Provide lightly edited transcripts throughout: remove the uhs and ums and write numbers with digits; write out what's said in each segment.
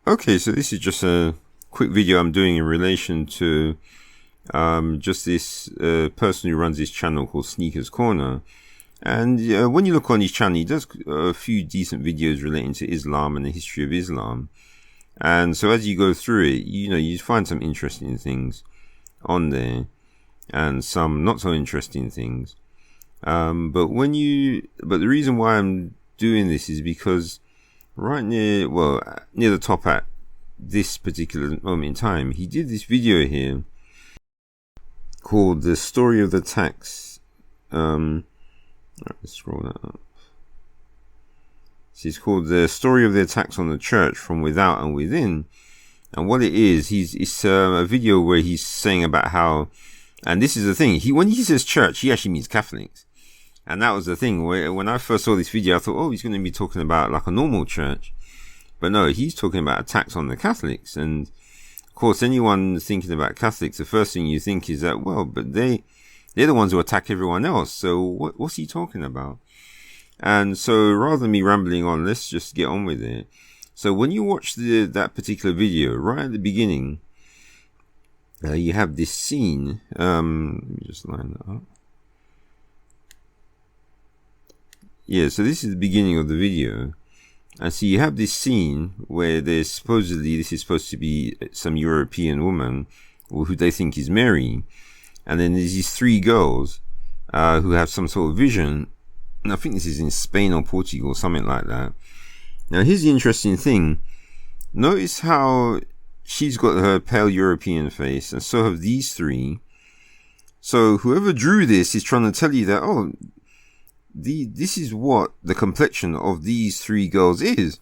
Okay, so this is just a quick video I'm doing in relation to just this person who runs this channel called Sneakers Corner. And when you look on his channel, he does a few decent videos relating to Islam and the history of Islam. And so as you go through it, you find some interesting things on there and some not so interesting things. But the reason why I'm doing this is because right near the top at this particular moment in time, he did this video here called "The Story of the Tax." Let's scroll that up. So it's called "The Story of the Attacks on the Church from Without and Within." And what it is, it's a video where he's saying about how, and this is the thing, when he says church, he actually means Catholics. And that was the thing, where when I first saw this video, I thought, oh, he's going to be talking about like a normal church. But no, he's talking about attacks on the Catholics. And of course, anyone thinking about Catholics, the first thing you think is that, well, but they're the ones who attack everyone else. So what's he talking about? And so rather than me rambling on, let's just get on with it. So when you watch that particular video, right at the beginning, you have this scene. Let me just line that up. Yeah, so this is the beginning of the video. And so you have this scene where this is supposed to be some European woman who they think is Mary. And then there's these three girls who have some sort of vision. And I think this is in Spain or Portugal, something like that. Now, here's the interesting thing. Notice how she's got her pale European face, and so have these three. So whoever drew this is trying to tell you that, oh, this is what the complexion of these three girls is,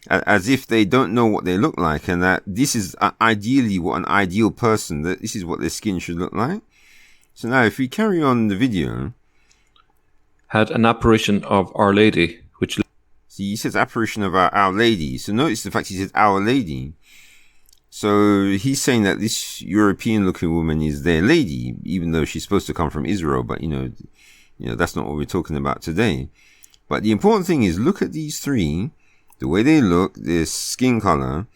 as if they don't know what they look like, and that this is ideally what an ideal person, that this is what their skin should look like. So now if we carry on the video, had an apparition of Our Lady, which see, he says apparition of Our Lady. So notice the fact he says Our Lady. So he's saying that this European looking woman is their lady, even though she's supposed to come from Israel, but that's not what we're talking about today. But the important thing is, look at these three, the way they look, their skin color,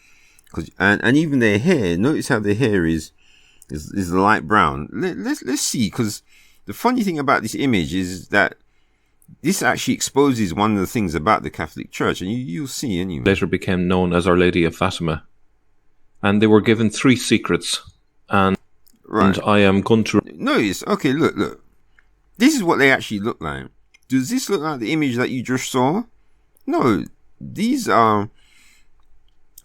and even their hair. Notice how their hair is light brown. Let's see, because the funny thing about this image is that this actually exposes one of the things about the Catholic Church, and you'll see anyway. Later became known as Our Lady of Fatima. And they were given 3 secrets. And I am going to... Notice, okay, look. This is what they actually look like. Does this look like the image that you just saw? No, these are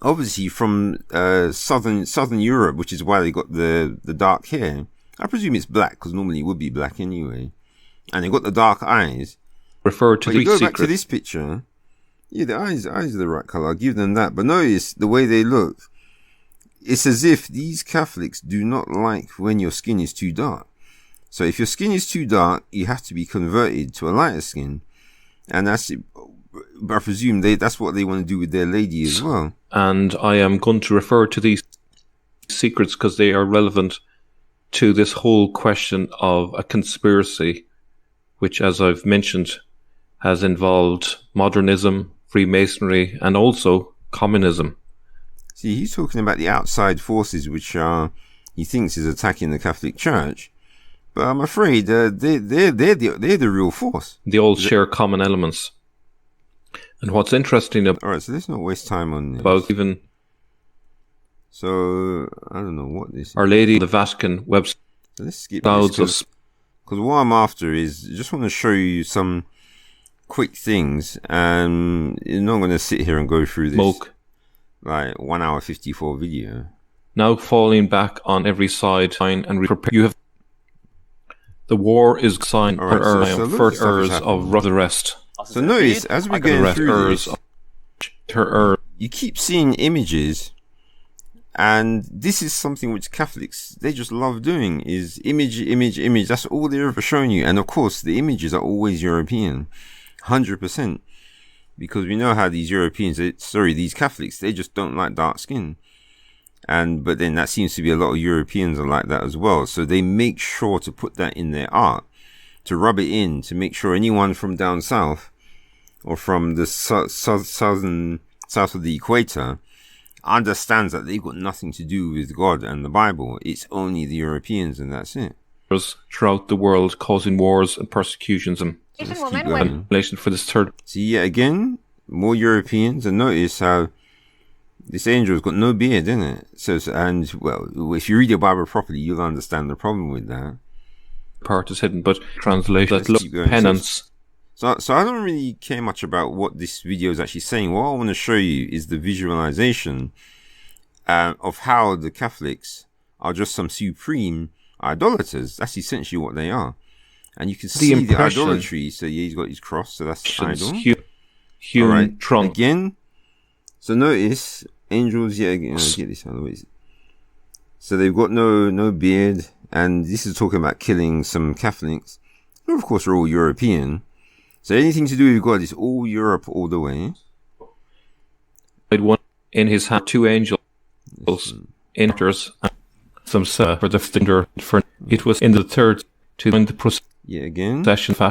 obviously from southern Europe, which is why they got the dark hair. I presume it's black, because normally it would be black anyway. And they got the dark eyes. Refer to 3 secrets. Go back to this picture. Yeah, the eyes are the right color. I'll give them that. But notice the way they look. It's as if these Catholics do not like when your skin is too dark. So if your skin is too dark, you have to be converted to a lighter skin. And that's it. I presume that's what they want to do with their lady as well. And I am going to refer to these secrets because they are relevant to this whole question of a conspiracy, which, as I've mentioned, has involved modernism, Freemasonry, and also communism. See, he's talking about the outside forces, which he thinks is attacking the Catholic Church. But I'm afraid they're the real force. They all share common elements. And what's interesting all right, so let's not waste time on this. About even... So, I don't know what this is. Our Lady, the Vatican website. So let's skip this, because what I'm after is, I just want to show you some quick things, and you're not going to sit here and go through this like 1 hour 54 video. Now falling back on every side, and prepare. You have the war is signed first heirs of the rest. So notice, as we're going through this, you keep seeing images, and this is something which Catholics, they just love doing, is image. That's all they're ever showing you. And of course, the images are always European, 100%. Because we know how these these Catholics, they just don't like dark skin. But then that seems to be a lot of Europeans are like that as well. So they make sure to put that in their art, to rub it in, to make sure anyone from down south or from the south of the equator understands that they've got nothing to do with God and the Bible. It's only the Europeans, and that's it. Throughout the world, causing wars and persecutions and So for this third. see, yet again, more Europeans, and notice how this angel's got no beard, isn't it? So, and well, if you read your Bible properly, you'll understand the problem with that. Part is hidden, but translation that look penance. So I don't really care much about what this video is actually saying. What I want to show you is the visualization of how the Catholics are just some supreme idolaters. That's essentially what they are. And you can see the idolatry. So yeah, he's got his cross, so that's idol. Human trunk. Again, so notice, angels, yeah, again, get this out of the way. So they've got no beard, and this is talking about killing some Catholics, who of course are all European. So anything to do with God is all Europe all the way. One in his hand, 2 angels, enters, some for the finger for it was in the third to win the procession.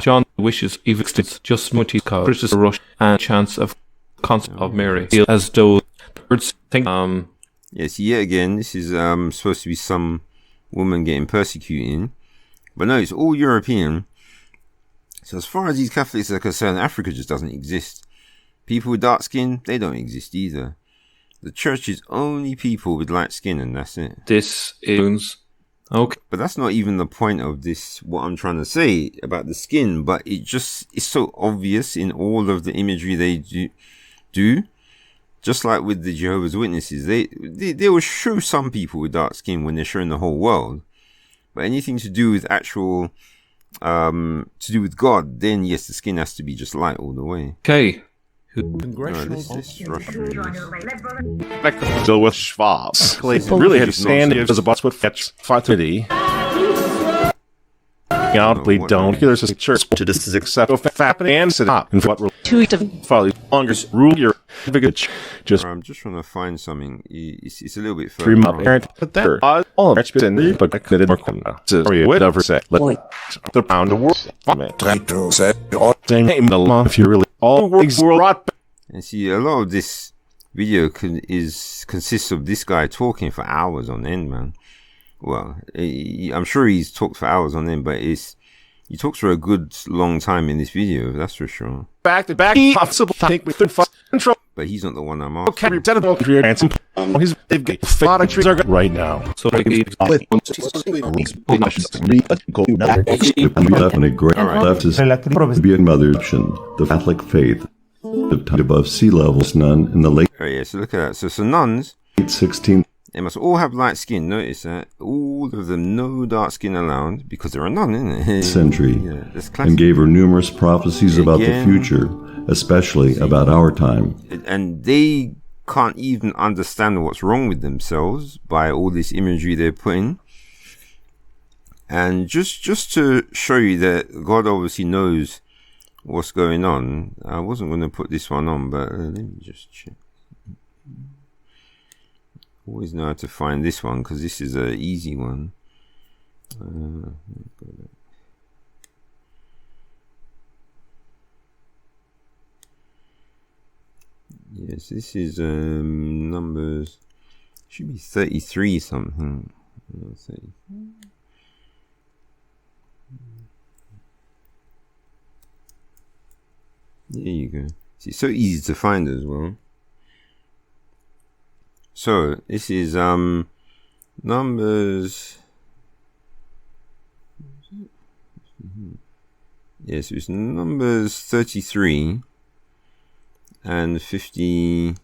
John wishes even just multi British rush and chance of concept of Mary as though birds think. Yes, yet again, this is supposed to be some woman getting persecuted, but no, it's all European. So as far as these Catholics are concerned, Africa just doesn't exist. People with dark skin, they don't exist either. The church is only people with light skin, and that's it. This is okay, but that's not even the point of this. What I'm trying to say about the skin, but it's so obvious in all of the imagery they do. Just like with the Jehovah's Witnesses, they will show some people with dark skin when they're showing the whole world. But anything to do with actual, to do with God, then yes, the skin has to be just light all the way. Okay. Congressional still with Schwab. Really had to stand as a boss with fetch fatity. We don't. There's a church to this is accept and sit up and what follow longer rule your just. I'm just trying to find something. It's a little bit further. But there all but I could more whatever say the pound of world name the law if you really all world. And see, a lot of this video consists of this guy talking for hours on end, man. Well, I'm sure he's talked for hours on end, but he talks for a good long time in this video, that's for sure. Back to back, possible think we control. But he's not the one I'm after. Okay, his trees are right now. So and a great leftist Being mother, the Catholic faith, above sea levels, none in the late. Oh yeah, so look at that. So nuns, 16th. They must all have light skin. Notice that all of them, no dark skin allowed, because they're a nun, isn't it? Century, yeah, that's classic. And gave her numerous prophecies about the future, especially about our time. And they can't even understand what's wrong with themselves by all this imagery they're putting. And just to show you that God obviously knows what's going on, I wasn't going to put this one on, but let me just check. Always know how to find this one because this is an easy one. Yes, this is numbers. Should be 33 something. There you go. See, it's so easy to find as well. So this is numbers. Yes, it's numbers 33 and 52.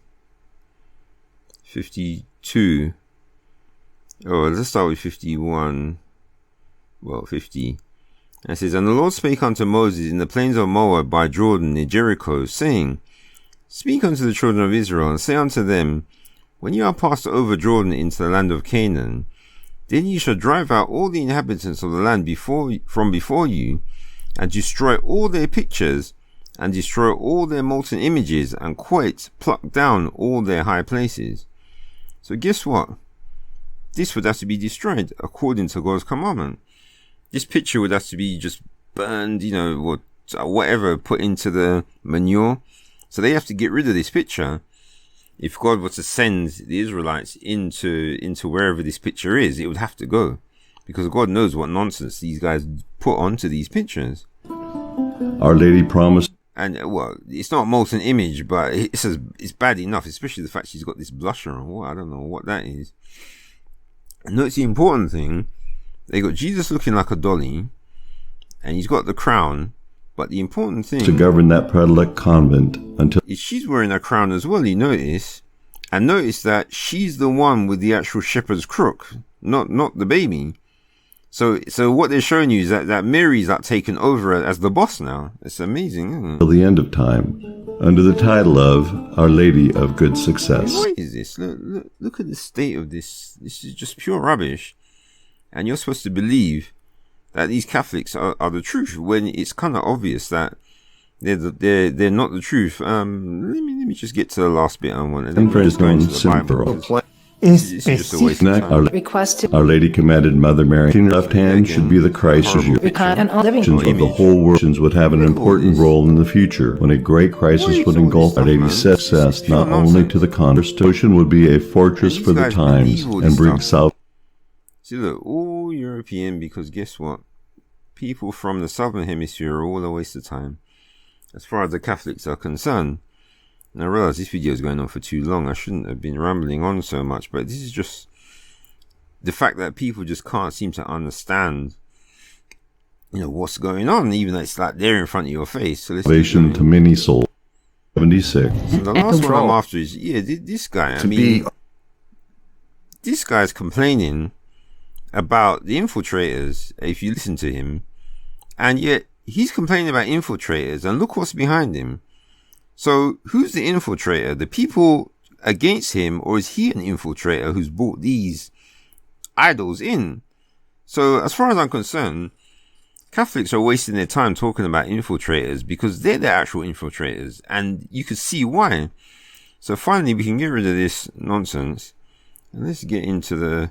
Oh, let's start with 51. Well, 50. And it says, and the Lord spake unto Moses in the plains of Moab by Jordan near Jericho, saying, Speak unto the children of Israel, and say unto them, when you are passed over Jordan into the land of Canaan, then ye shall drive out all the inhabitants of the land from before you, and destroy all their pictures, and destroy all their molten images, and quite pluck down all their high places. So guess what? This would have to be destroyed according to God's commandment. This picture would have to be just burned, or whatever, put into the manure. So they have to get rid of this picture. if God were to send the Israelites into wherever this picture is, it would have to go, because God knows what nonsense these guys put onto these pictures. Our Lady promised. And well, it's not a molten image, but it's bad enough, especially the fact she's got this blusher on. Well, I don't know what that is. And notice the important thing: they got Jesus looking like a dolly, and he's got the crown. But the important thing to govern that prelate convent until she's wearing a crown as well, you notice. And notice that she's the one with the actual shepherd's crook, not the baby. So what they're showing you is that Mary's like taken over as the boss now. It's amazing, isn't it? Till the end of time, under the title of Our Lady of Good Success. What is this? Look at the state of this. This is just pure rubbish. And you're supposed to believe that these Catholics are the truth, when it's kind of obvious that they're not the truth. Let me just get to the last bit I wanted. And praise known simple. Our Lady commanded Mother Mary, in her left hand should be the Christ of the whole world would have an important role in the future, when a great crisis would engulf Our Lady's success, not only to the Constitution would be a fortress for the times and bring south. See, look, all European, because guess what? People from the southern hemisphere are all a waste of time, as far as the Catholics are concerned. And I realize this video is going on for too long. I shouldn't have been rambling on so much, but this is just the fact that people just can't seem to understand, what's going on, even though it's like there in front of your face. So salvation to many souls. 76. So the last one I'm after is, this guy. This guy's complaining about the infiltrators, if you listen to him, and yet he's complaining about infiltrators, and look what's behind him. So who's the infiltrator? The people against him, or is he an infiltrator who's brought these idols in? So as far as I'm concerned, Catholics are wasting their time talking about infiltrators, because they're the actual infiltrators, and you can see why. So finally we can get rid of this nonsense, and let's get into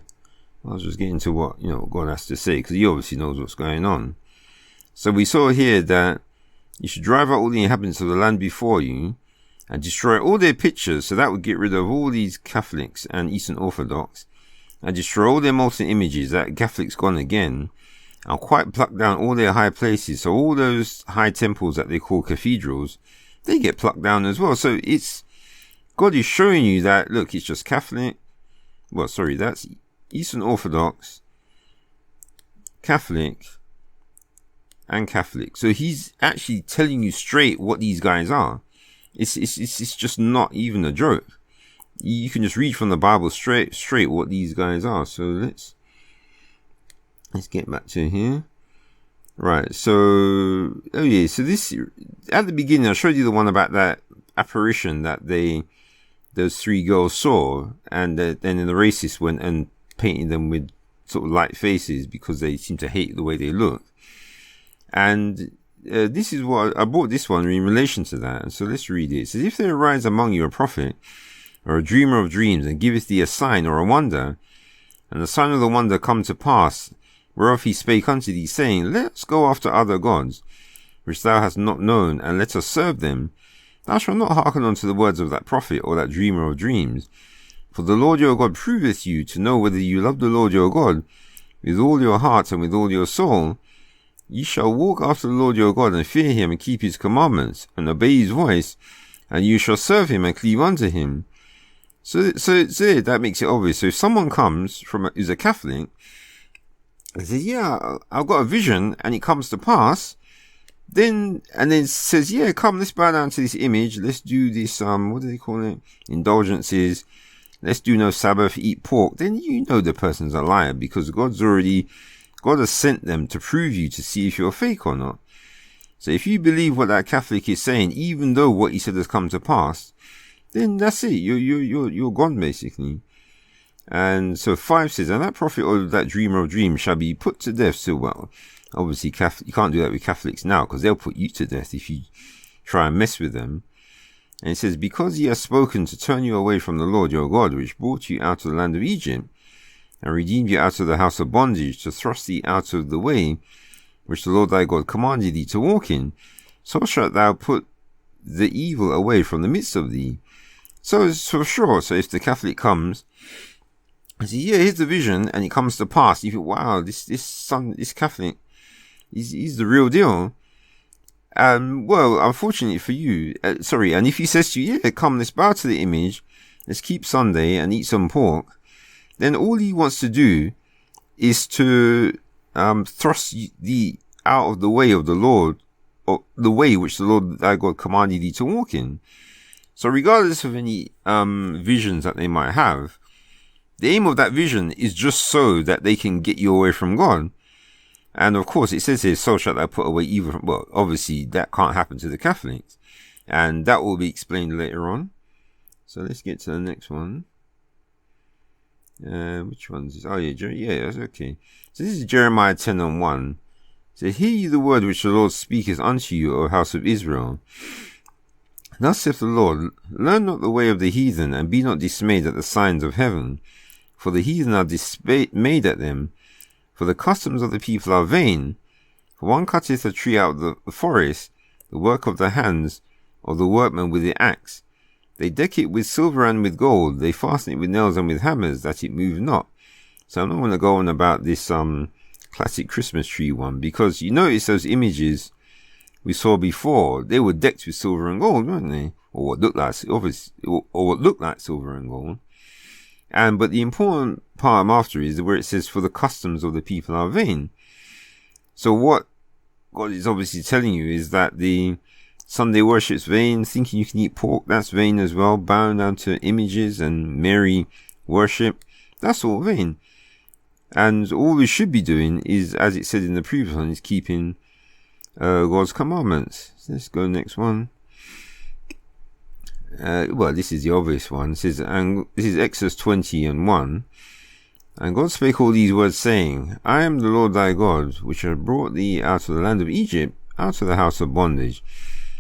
I'll just get into what God has to say, because he obviously knows what's going on. So we saw here that you should drive out all the inhabitants of the land before you and destroy all their pictures. So that would get rid of all these Catholics and Eastern Orthodox, and destroy all their molten images. That Catholics gone again, and quite pluck down all their high places. So all those high temples that they call cathedrals, they get plucked down as well. So God is showing you that, look, it's just Catholic. Well, sorry, that's Eastern Orthodox, Catholic, and Catholic. So he's actually telling you straight what these guys are. It's just not even a joke. You can just read from the Bible straight what these guys are. So let's get back to here. Right. So so this, at the beginning I showed you the one about that apparition that those three girls saw, and then the racists went and painted them with sort of light faces because they seem to hate the way they look. And this is what I brought this one in relation to that. So let's read it. It says, if there arise among you a prophet or a dreamer of dreams, and giveth thee a sign or a wonder, and the sign of the wonder come to pass, whereof he spake unto thee, saying, let us go after other gods, which thou hast not known, and let us serve them, thou shalt not hearken unto the words of that prophet or that dreamer of dreams. For the Lord your God proveth you to know whether you love the Lord your God with all your heart and with all your soul. Ye shall walk after the Lord your God, and fear him, and keep his commandments, and obey his voice, and you shall serve him and cleave unto him. So that makes it obvious. So if someone comes who's a Catholic and says, I've got a vision, and it comes to pass, and then says, come, let's bow down to this image, let's do this, what do they call it? Indulgences. Let's do no Sabbath, eat pork. Then you know the person's a liar, because God has sent them to prove you, to see if you're fake or not. So if you believe what that Catholic is saying, even though what he said has come to pass, then that's it. You're gone, basically. And so 5 says, and that prophet or that dreamer of dreams shall be put to death. So, well, obviously you can't do that with Catholics now, because they'll put you to death if you try and mess with them. And it says, because he has spoken to turn you away from the Lord your God, which brought you out of the land of Egypt, and redeemed you out of the house of bondage, to thrust thee out of the way which the Lord thy God commanded thee to walk in, so shalt thou put the evil away from the midst of thee, So it's for sure. So if the Catholic comes and says, yeah, here's the vision, and it comes to pass, you think, wow, this Catholic, he's the real deal. Well, unfortunately for you, and if he says to you, yeah, come, let's bow to the image, let's keep Sunday and eat some pork, then all he wants to do is to thrust thee out of the way of the Lord, or the way which the Lord thy God commanded thee to walk in. So regardless of any visions that they might have, the aim of that vision is just so that they can get you away from God. And of course, it says here, so shalt thou put away evil from, well, obviously that can't happen to the Catholics. And that will be explained later on. So let's get to the next one. Which one's this? Oh yeah, that's okay. So this is Jeremiah 10:1. So hear ye the word which the Lord speaketh unto you, O house of Israel. Thus saith the Lord, learn not the way of the heathen, and be not dismayed at the signs of heaven. For the heathen are dismayed at them. For the customs of the people are vain. For one cutteth a tree out of the forest, the work of the hands of the workman with the axe. They deck it with silver and with gold. They fasten it with nails and with hammers, that it move not. So I'm not going to go on about this classic Christmas tree one, because you notice those images we saw before, they were decked with silver and gold, weren't they? Or what looked like, obviously, or what looked like silver and gold. But the important part I'm after is where it says, for the customs of the people are vain. So what God is obviously telling you is that the Sunday worship's vain, thinking you can eat pork, that's vain as well, bowing down to images and Mary worship, that's all vain. And all we should be doing is, as it said in the previous one, is keeping God's commandments. So let's go next one. Well, this is the obvious one. It says, and this is Exodus 20:1. And God spake all these words, saying, I am the Lord thy God, which hath brought thee out of the land of Egypt, out of the house of bondage.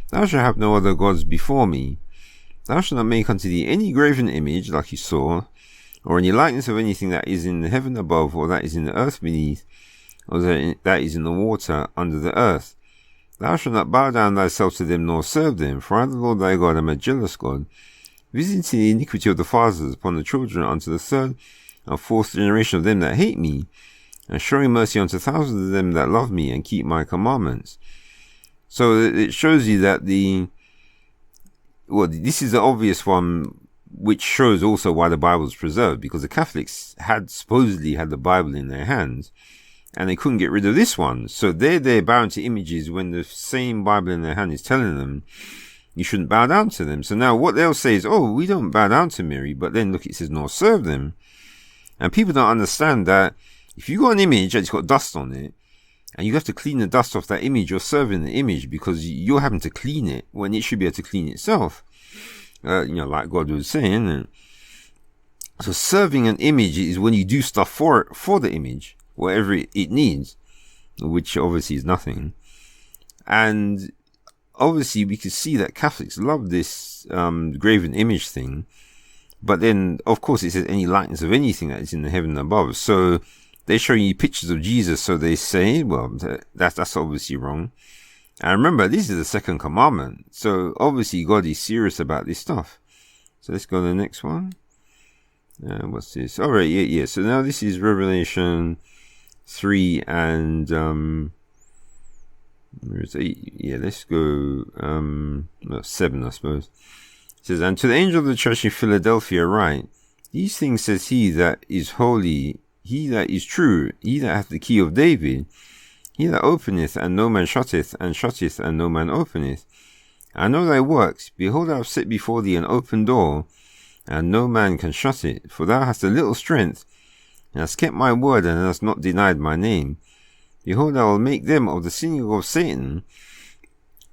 Thou shalt have no other gods before me. Thou shalt not make unto thee any graven image, like you saw, or any likeness of anything that is in the heaven above, or that is in the earth beneath, or that is in the water under the earth. Thou shalt not bow down thyself to them, nor serve them, for I, the Lord thy God, am a jealous God, visiting the iniquity of the fathers upon the children unto the third and fourth generation of them that hate me, and showing mercy unto thousands of them that love me and keep my commandments. So it shows you that this is the obvious one, which shows also why the Bible is preserved, because the Catholics supposedly had the Bible in their hands, and they couldn't get rid of this one. So they're bound to images when the same Bible in their hand is telling them you shouldn't bow down to them. So now what they'll say is, oh, we don't bow down to Mary, but then look, it says, nor serve them. And people don't understand that if you got an image and it's got dust on it, and you have to clean the dust off that image, you're serving the image, because you're having to clean it when it should be able to clean itself. Like God was saying. So serving an image is when you do stuff for the image, whatever it needs, which obviously is nothing. And obviously we can see that Catholics love this graven image thing. But then, of course, it says any likeness of anything that is in the heaven above. So they're showing you pictures of Jesus, so they say, well, that's obviously wrong. And remember, this is the second commandment. So obviously God is serious about this stuff. So let's go to the next one. What's this? All right, yeah. So now this is Revelation 3 and where's 8? Yeah, let's go 7, I suppose. It says, and to the angel of the church in Philadelphia write, these things says he that is holy, he that is true, he that hath the key of David, he that openeth, and no man shutteth, and shutteth, and no man openeth. I know thy works. Behold, I have set before thee an open door, and no man can shut it. For thou hast a little strength, and hast kept my word, and hast not denied my name. Behold, I will make them of the synagogue of Satan,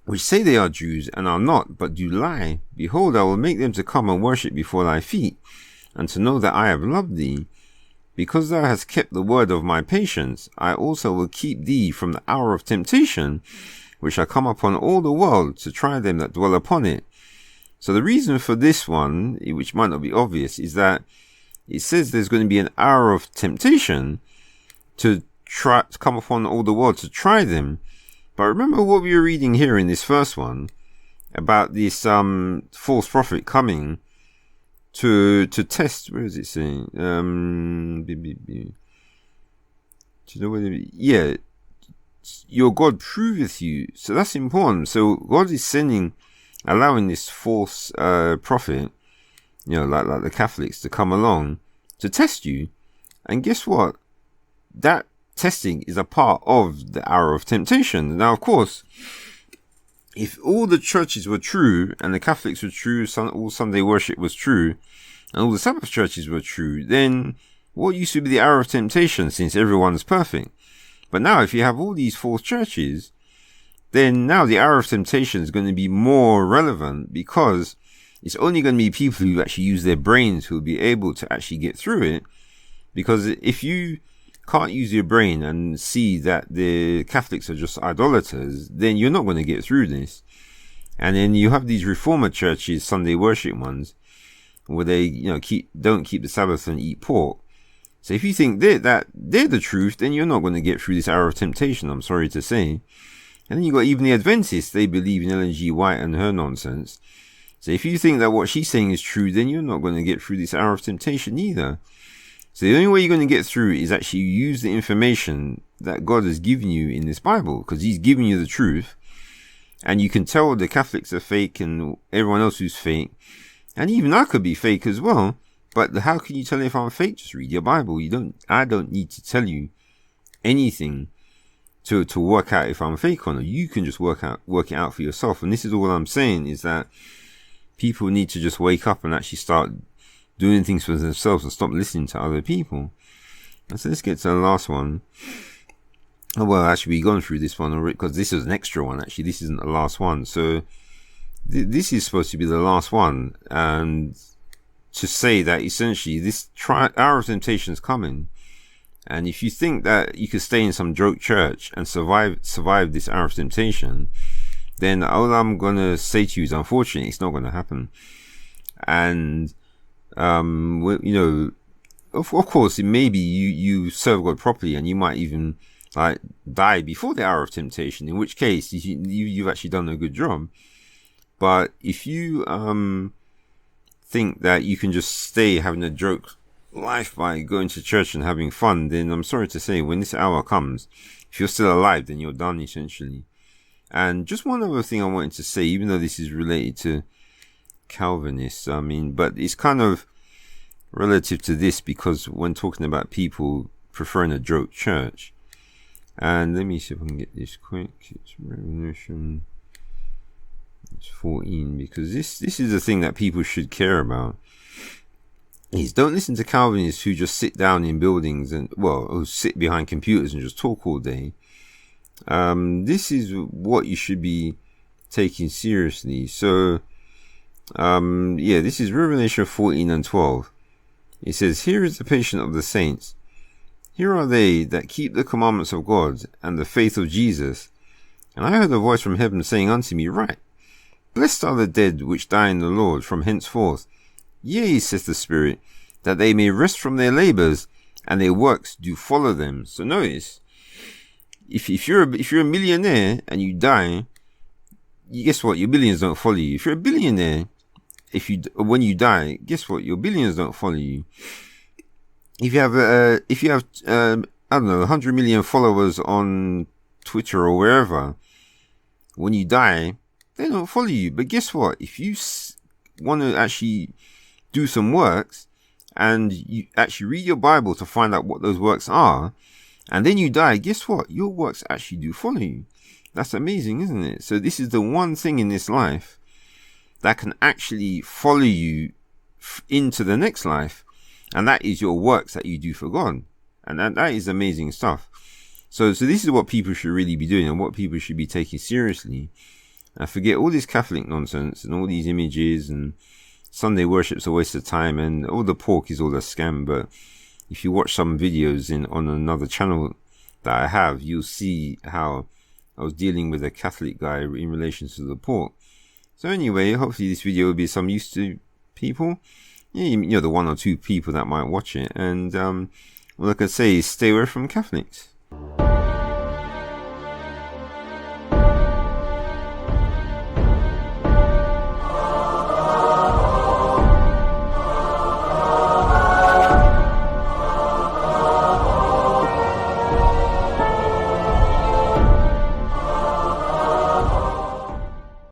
which say they are Jews, and are not, but do lie. Behold, I will make them to come and worship before thy feet, and to know that I have loved thee. Because thou hast kept the word of my patience, I also will keep thee from the hour of temptation, which shall come upon all the world, to try them that dwell upon it. So the reason for this one, which might not be obvious, is that it says there's going to be an hour of temptation to come upon all the world to try them. But remember what we were reading here in this first one about this false prophet coming to test. Where is it saying? Yeah, your God proveth you. So that's important. So God is allowing this false prophet, like the Catholics, to come along to test you. And guess what? That testing is a part of the hour of temptation. Now, of course, if all the churches were true and the Catholics were true, all Sunday worship was true, and all the Sabbath churches were true, then what used to be the hour of temptation, since everyone's perfect? But now, if you have all these false churches, then now the hour of temptation is going to be more relevant, because it's only going to be people who actually use their brains who will be able to actually get through it. Because if you can't use your brain and see that the Catholics are just idolaters, then you're not going to get through this. And then you have these reformer churches, Sunday worship ones, where they don't keep the Sabbath and eat pork. So if you think they're the truth, then you're not going to get through this hour of temptation, I'm sorry to say. And then you got even the Adventists, they believe in Ellen G. White and her nonsense. So if you think that what she's saying is true, then you're not going to get through this hour of temptation either. So the only way you're going to get through is actually use the information that God has given you in this Bible, because he's giving you the truth. And you can tell the Catholics are fake and everyone else who's fake. And even I could be fake as well. But how can you tell if I'm fake? Just read your Bible. I don't need to tell you anything to work out if I'm fake or not. You can just work it out for yourself. And this is all I'm saying, is that people need to just wake up and actually start doing things for themselves and stop listening to other people. And so let's get to the last one. Oh, well, actually, we've gone through this one already, because this is an extra one. Actually, this isn't the last one. So this is supposed to be the last one. And to say that essentially this hour of temptation is coming. And if you think that you could stay in some joke church and survive this hour of temptation, then all I'm going to say to you is, unfortunately, it's not going to happen. And, of course, maybe you serve God properly and you might even die before the hour of temptation, in which case you've actually done a good job. But if you, think that you can just stay having a joke life by going to church and having fun, then I'm sorry to say, when this hour comes, if you're still alive, then you're done essentially. And just one other thing I wanted to say, even though this is related to Calvinists, but it's kind of relative to this, because when talking about people preferring a joke church, and let me see if I can get this quick. It's Revelation 14, because this is the thing that people should care about. Is don't listen to Calvinists who just sit down in buildings and who sit behind computers and just talk all day. This is what you should be taking seriously. So this is Revelation 14 and 12. It says, "Here is the patience of the saints. Here are they that keep the commandments of God and the faith of Jesus. And I heard a voice from heaven saying unto me, Write, Blessed are the dead which die in the Lord from henceforth. Yea, saith the Spirit, that they may rest from their labors, and their works do follow them." So notice, if you're a millionaire and you die, guess what? Your billions don't follow you. If you're a billionaire, when you die, guess what? Your billions don't follow you. If you have I don't know, 100 million followers on Twitter or wherever, when you die, they don't follow you. But guess what? If you want to actually do some works and you actually read your Bible to find out what those works are, and then you die, guess what? Your works actually do follow you. That's amazing, isn't it? So this is the one thing in this life that can actually follow you into the next life, and that is your works that you do for God. And that is amazing stuff. So this is what people should really be doing and what people should be taking seriously. And forget all this Catholic nonsense and all these images, and Sunday worship's a waste of time, and all the pork is all a scam. But if you watch some videos on another channel that I have, you'll see how I was dealing with a Catholic guy in relation to the pork. So anyway, hopefully this video will be some use to people. The one or two people that might watch it. And all I can say is stay away from Catholics.